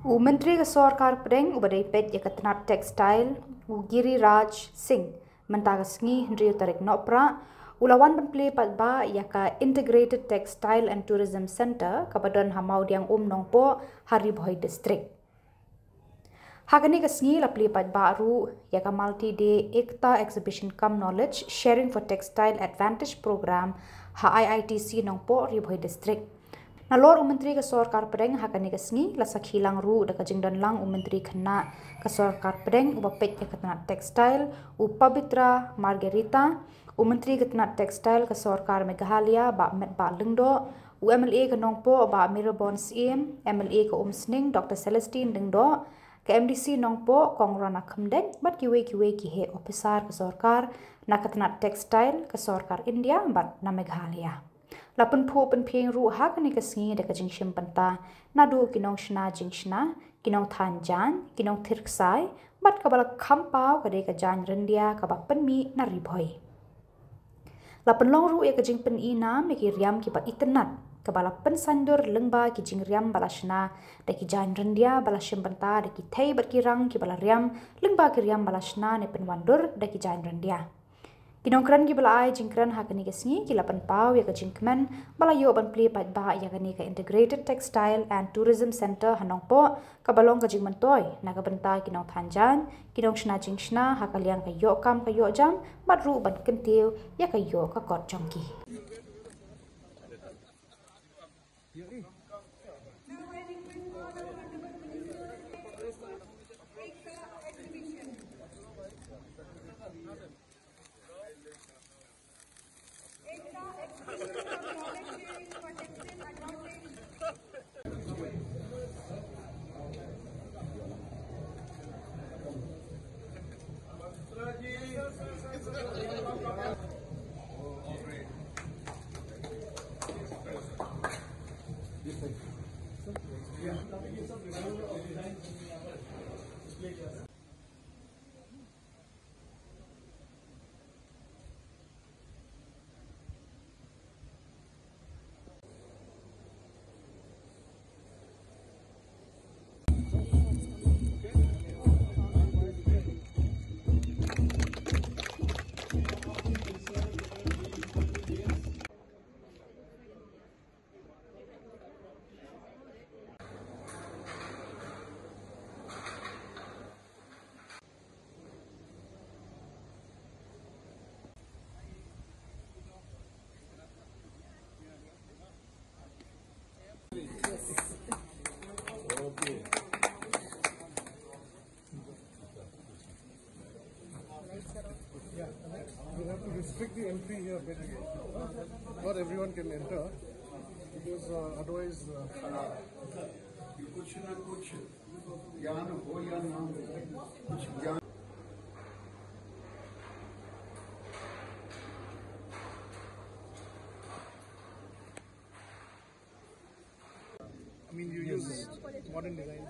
Myntri ke Sorkar Pdeng ubadai pet yakatnat Textile Giri Raj Singh mentagas ngi Rio Tarik Nopra ulawan penplay patba yaka Integrated Textile and Tourism Center kapadon hamau diang nongpo hari Bhoi district. Hakani kasngi la play patba ru yaka multi-day ekta exhibition come knowledge sharing for textile advantage program ha IITC nongpo Rio Bhoi district. Nalor Myntri ke Sorkar Pdeng hakani kasngi la sakhilang ru da kajingdan lang Myntri khana ke Sorkar Pdeng ubapet yakatnat textile upabitra Margarita Myntri katnat textile ke Sorkar Meghalaya ba met ba lengdo MLA ke nongpo ba Mirabon CM MLA ke Sning Dr Celestine lengdo ke MDC nongpo kongrana khamdeng bat kiwe ki he officer ke Sorkar nakatnat textile ke Sorkar India bat na Meghalaya. Lapan pu pen peng ru hak ni kasngi de kajing shimpanta nadu kinong shna jingshna kinong thanjan kinong thirksai bat kabala khampau kade ka jan rendia ka ba penmi na ribhoi lapan long ru ya kajing pen ina me ki riam ki ba itnat kabala pen sandur lengba ki jing riam balashna de ki jan rendia bala shimpanta de ki thei bat ki rang ki bala riam lengba ki riam balashna ne pen wandur de ki jan rendia Kinong kran ki bala ai jingkran hakani kasngi ki lapan pau ya ka jingkman bala yo ban play pat ba ya kani ka Integrated Textile and Tourism Center hanongpo ka balong ka jingman toy na ka banta kinong thanjan kinong shna jingshna hakaliang ka yo kam ka yo jam matru ban kentiu ya ka yo ka kot jongki We have to restrict the entry here a bit. Not everyone can enter because otherwise. कुछ न कुछ ज्ञान हो या ना हो कुछ ज्ञान. I mean, you use modern designs.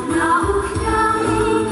Now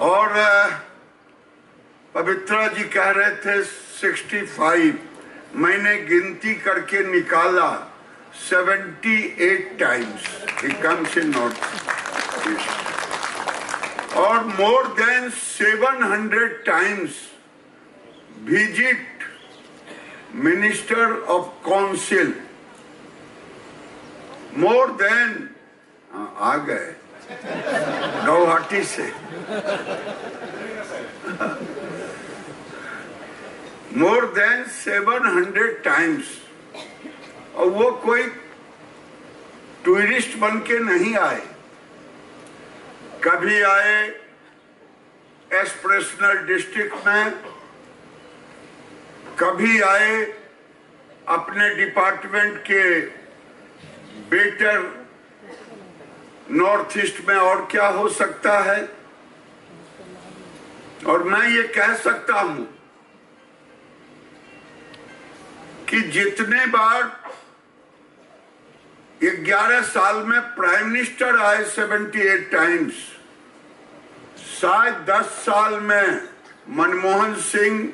और पवित्रा जी कह रहे थे 65, मैंने गिनती करके निकाला 78 times he comes in North East, और more than 700 times visit Minister of Council, more than आ गए गुवाहाटी से more than 700 times, और वो कोई टूरिस्ट बन के नहीं आए, कभी आए एस्पिरेशनल डिस्ट्रिक्ट में, कभी आए अपने डिपार्टमेंट के बेटर नॉर्थ ईस्ट में, और क्या हो सकता है। और मैं ये कह सकता हूं कि जितने बार 11 साल में प्राइम मिनिस्टर आए 78 टाइम्स, शायद 10 साल में मनमोहन सिंह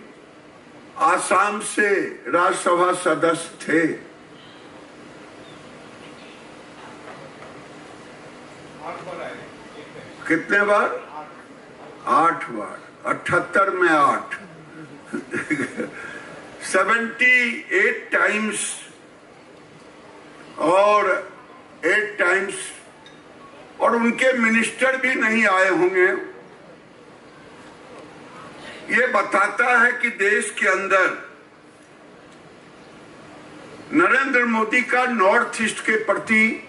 आसाम से राज्यसभा सदस्य थे। कितने बार? 8 बार, 78 में 8 78 टाइम्स और 8 टाइम्स, और उनके मिनिस्टर भी नहीं आए होंगे। ये बताता है कि देश के अंदर नरेंद्र मोदी का नॉर्थ ईस्ट के प्रति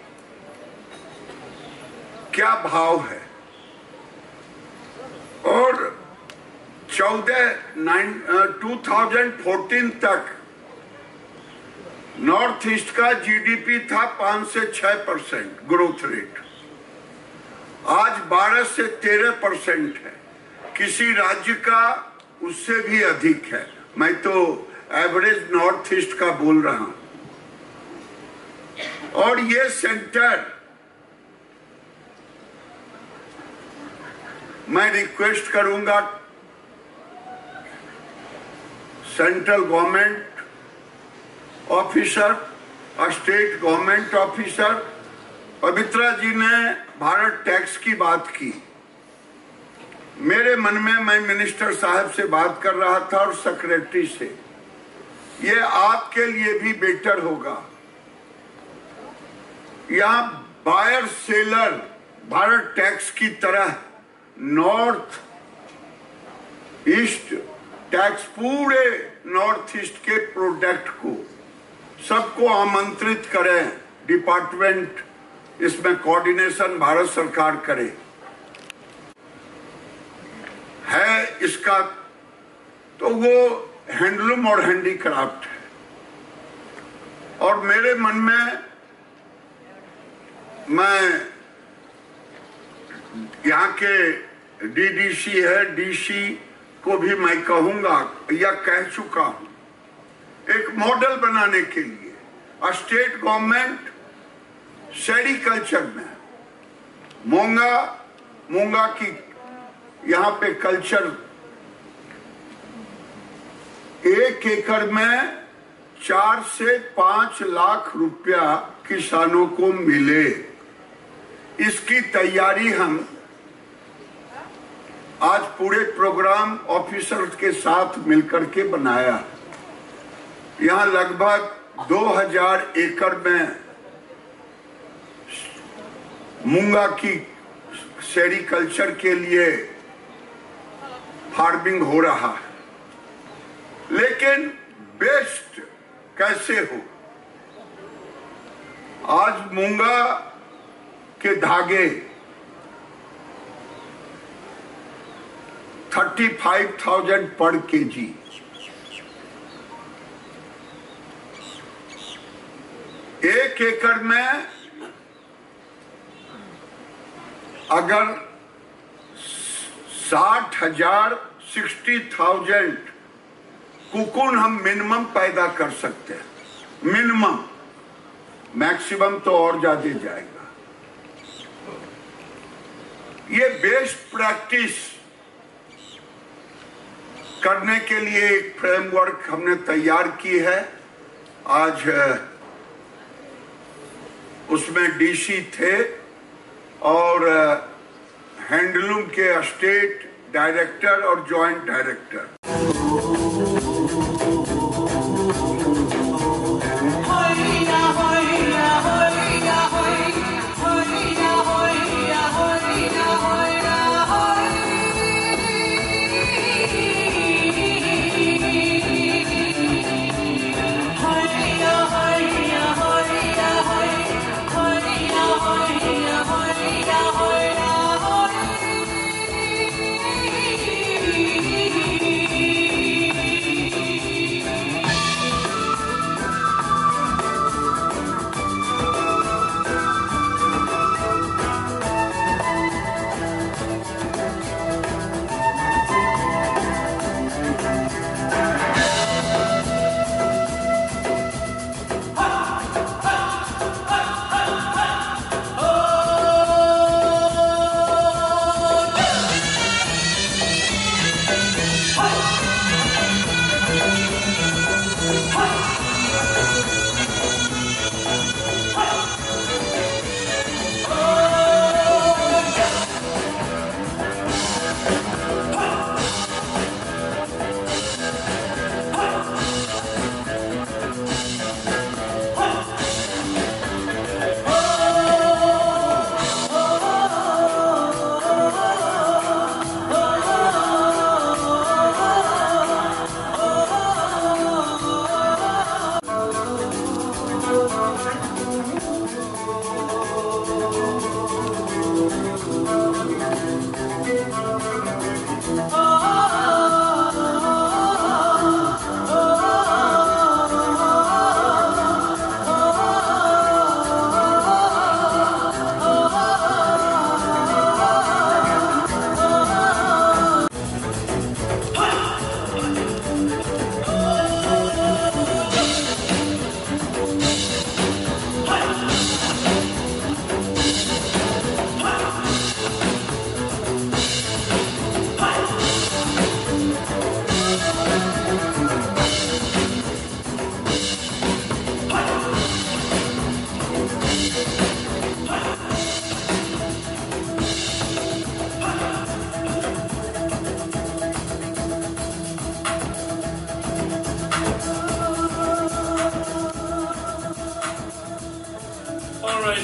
क्या भाव है। और 2014 तक नॉर्थ ईस्ट का जीडीपी था 5 से 6% ग्रोथ रेट, आज 12 से 13% है, किसी राज्य का उससे भी अधिक है। मैं तो एवरेज नॉर्थ ईस्ट का बोल रहा हूं। और ये सेंटर, मैं रिक्वेस्ट करूंगा central government officer, state government officer, Pavitra ji ने भारत टैक्स की बात की। मेरे मन में, मैं मिनिस्टर साहब से बात कर रहा था और सेक्रेटरी से, ये आपके लिए भी बेटर होगा। यहां बायर सेलर भारत टैक्स की तरह नॉर्थ ईस्ट टैक्स, पूरे नॉर्थ ईस्ट के प्रोडक्ट को सबको आमंत्रित करें, डिपार्टमेंट इसमें कोऑर्डिनेशन भारत सरकार करे। है इसका तो वो हैंडलूम और हैंडीक्राफ्ट है। और मेरे मन में, मैं यहाँ के डीडीसी है, डीसी को भी मैं कहूंगा या कह चुका हूं, एक मॉडल बनाने के लिए स्टेट गवर्नमेंट सेरिकल्चर में मूंगा की यहाँ पे कल्चर 1 एकड़ में 4 से 5 लाख रुपया किसानों को मिले। इसकी तैयारी हम आज पूरे प्रोग्राम ऑफिसर के साथ मिलकर के बनाया। यहाँ लगभग 2000 एकड़ में मूंगा की सेरिकल्चर के लिए फार्मिंग हो रहा है। लेकिन बेस्ट कैसे हो? आज मूंगा के धागे 35,000 पर केजी, एक एकड़ में अगर 60,000 60,000 कुकुन हम मिनिमम पैदा कर सकते हैं। मिनिमम, मैक्सिमम तो और ज्यादा जाएगा। ये बेस्ट प्रैक्टिस करने के लिए एक फ्रेमवर्क हमने तैयार की है। आज उसमें डीसी थे और हैंडलूम के स्टेट डायरेक्टर और joint director.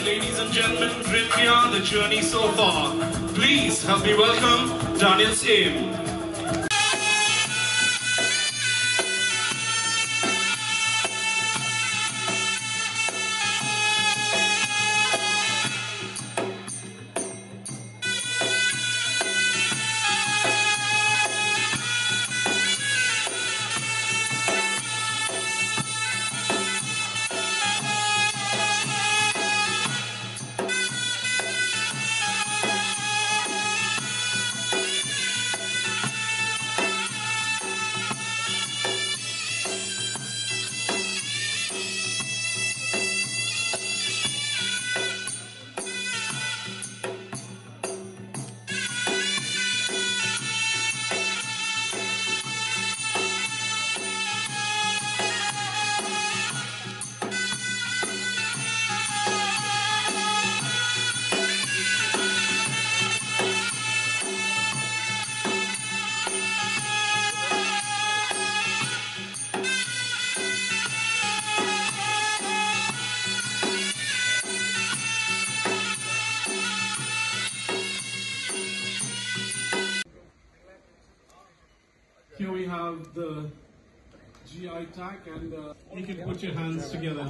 Ladies and gentlemen, beyond the journey so far, please help me welcome Daniel Sim. Here we have the GI tag, and you can put your hands together.